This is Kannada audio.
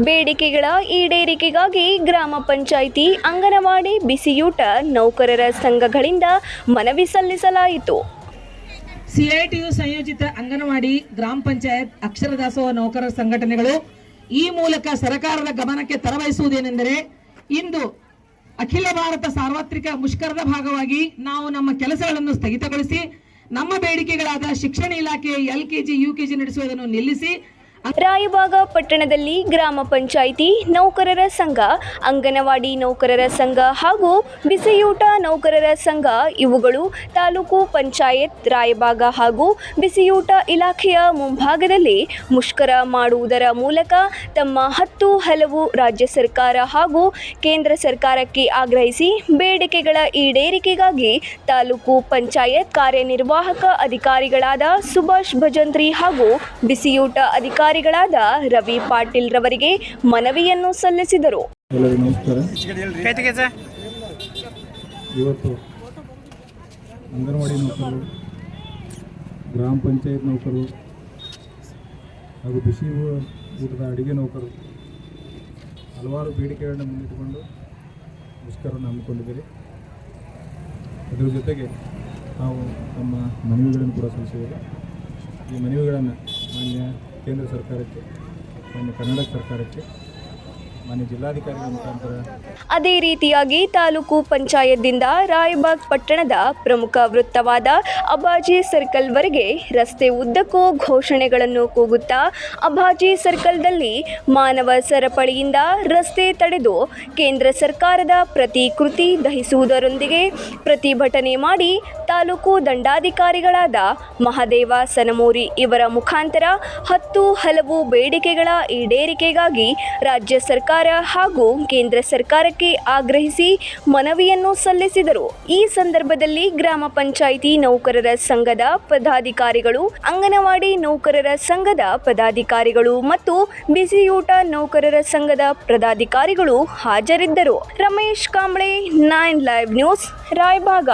ಬೇಡಿಕೆಗಳ ಈಡೇರಿಕೆಗಾಗಿ ಗ್ರಾಮ ಪಂಚಾಯಿತಿ ಅಂಗನವಾಡಿ ಬಿಸಿಯೂಟ ನೌಕರರ ಸಂಘಗಳಿಂದ ಮನವಿ ಸಲ್ಲಿಸಲಾಯಿತು. ಸಿಐಟಿಯು ಸಂಯೋಜಿತ ಅಂಗನವಾಡಿ, ಗ್ರಾಮ ಪಂಚಾಯತ್, ಅಕ್ಷರ ದಾಸೋಹ ನೌಕರರ ಸಂಘಟನೆಗಳು ಈ ಮೂಲಕ ಸರ್ಕಾರದ ಗಮನಕ್ಕೆ ತರವಹಿಸುವುದೇನೆಂದರೆ, ಇಂದು ಅಖಿಲ ಭಾರತ ಸಾರ್ವತ್ರಿಕ ಮುಷ್ಕರದ ಭಾಗವಾಗಿ ನಾವು ನಮ್ಮ ಕೆಲಸಗಳನ್ನು ಸ್ಥಗಿತಗೊಳಿಸಿ ನಮ್ಮ ಬೇಡಿಕೆಗಳಾದ ಶಿಕ್ಷಣ ಇಲಾಖೆ LKG, UKG ನಡೆಸುವುದನ್ನು ನಿಲ್ಲಿಸಿ ರಾಯಬಾಗ ಪಟ್ಟಣದಲ್ಲಿ ಗ್ರಾಮ ಪಂಚಾಯಿತಿ ನೌಕರರ ಸಂಘ, ಅಂಗನವಾಡಿ ನೌಕರರ ಸಂಘ ಹಾಗೂ ಬಿಸಿಯೂಟ ನೌಕರರ ಸಂಘ ಇವುಗಳು ತಾಲೂಕು ಪಂಚಾಯತ್ ರಾಯಬಾಗ ಹಾಗೂ ಬಿಸಿಯೂಟ ಇಲಾಖೆಯ ಮುಂಭಾಗದಲ್ಲಿ ಮುಷ್ಕರ ಮಾಡುವುದರ ಮೂಲಕ ತಮ್ಮ 10 ಹಲವು ರಾಜ್ಯ ಸರ್ಕಾರ ಹಾಗೂ ಕೇಂದ್ರ ಸರ್ಕಾರಕ್ಕೆ ಆಗ್ರಹಿಸಿ ಬೇಡಿಕೆಗಳ ಈಡೇರಿಕೆಗಾಗಿ ತಾಲೂಕು ಪಂಚಾಯತ್ ಕಾರ್ಯನಿರ್ವಾಹಕ ಅಧಿಕಾರಿಗಳಾದ ಸುಭಾಷ್ ಭಜಂತ್ರಿ ಹಾಗೂ ಬಿಸಿಯೂಟ ಅಧಿಕಾರಿಗಳಾದ ರವಿ ಪಾಟೀಲ್ ರವರಿಗೆ ಮನವಿಯನ್ನು ಸಲ್ಲಿಸಿದರು. ಇವತ್ತು ಅಂಗನವಾಡಿ ನೌಕರರು, ಗ್ರಾಮ ಪಂಚಾಯತ್ ನೌಕರರು ಹಾಗೂ ಬಿಸಿ ಊಟದ ಅಡುಗೆ ನೌಕರರು ಹಲವಾರು ಬೇಡಿಕೆಗಳನ್ನು ಮುಂದಿಟ್ಟುಕೊಂಡು ಮುಷ್ಕರವನ್ನು ಹಮ್ಮಿಕೊಂಡಿದ್ದೀರಿ. ಅದರ ಜೊತೆಗೆ ನಾವು ನಮ್ಮ ಮನವಿಗಳನ್ನು ಕೂಡ ಸಲ್ಲಿಸಿದ್ದೇವೆ. ಈ ಮನವಿಗಳನ್ನು ಮಾನ್ಯ ಕೇಂದ್ರ ಸರ್ಕಾರಕ್ಕೆ, ಮಾನ್ಯ ಕರ್ನಾಟಕ ಸರ್ಕಾರಕ್ಕೆ, ಮಾನ್ಯ ಜಿಲ್ಲಾಧಿಕಾರಿಗಳ ಮುಖಾಂತರ. ಅದೇ ರೀತಿಯಾಗಿ ತಾಲೂಕು ಪಂಚಾಯತ್ದಿಂದ ರಾಯಬಾಗ್ ಪಟ್ಟಣದ ಪ್ರಮುಖ ವೃತ್ತವಾದ ಅಬಾಜಿ ಸರ್ಕಲ್ ವರೆಗೆ ರಸ್ತೆ ಉದ್ದಕ್ಕೂ ಘೋಷಣೆಗಳನ್ನು ಕೂಗುತ್ತಾ ಅಬಾಜಿ ಸರ್ಕಲ್ದಲ್ಲಿ ಮಾನವ ಸರಪಳಿಯಿಂದ ರಸ್ತೆ ತಡೆದು ಕೇಂದ್ರ ಸರ್ಕಾರದ ಪ್ರತಿಕೃತಿ ದಹಿಸುವುದರೊಂದಿಗೆ ಪ್ರತಿಭಟನೆ ಮಾಡಿ ತಾಲೂಕು ದಂಡಾಧಿಕಾರಿಗಳಾದ ಮಹದೇವ ಸನಮೂರಿ ಇವರ ಮುಖಾಂತರ 10 ಹಲವು ಬೇಡಿಕೆಗಳ ಈಡೇರಿಕೆಗಾಗಿ ರಾಜ್ಯ ಸರ್ಕಾರ ಹಾಗೂ ಕೇಂದ್ರ ಸರ್ಕಾರಕ್ಕೆ ಆಗ್ರಹಿಸಿ ಮನವಿಯನ್ನು ಸಲ್ಲಿಸಿದರು. ಈ ಸಂದರ್ಭದಲ್ಲಿ ಗ್ರಾಮ ಪಂಚಾಯಿತಿ ನೌಕರರ ಸಂಘದ ಪದಾಧಿಕಾರಿಗಳು, ಅಂಗನವಾಡಿ ನೌಕರರ ಸಂಘದ ಪದಾಧಿಕಾರಿಗಳು ಮತ್ತು ಬಿಸಿಯೂಟ ನೌಕರರ ಸಂಘದ ಪದಾಧಿಕಾರಿಗಳು ಹಾಜರಿದ್ದರು. Ramesh Kamble, 9 live news, Raybag.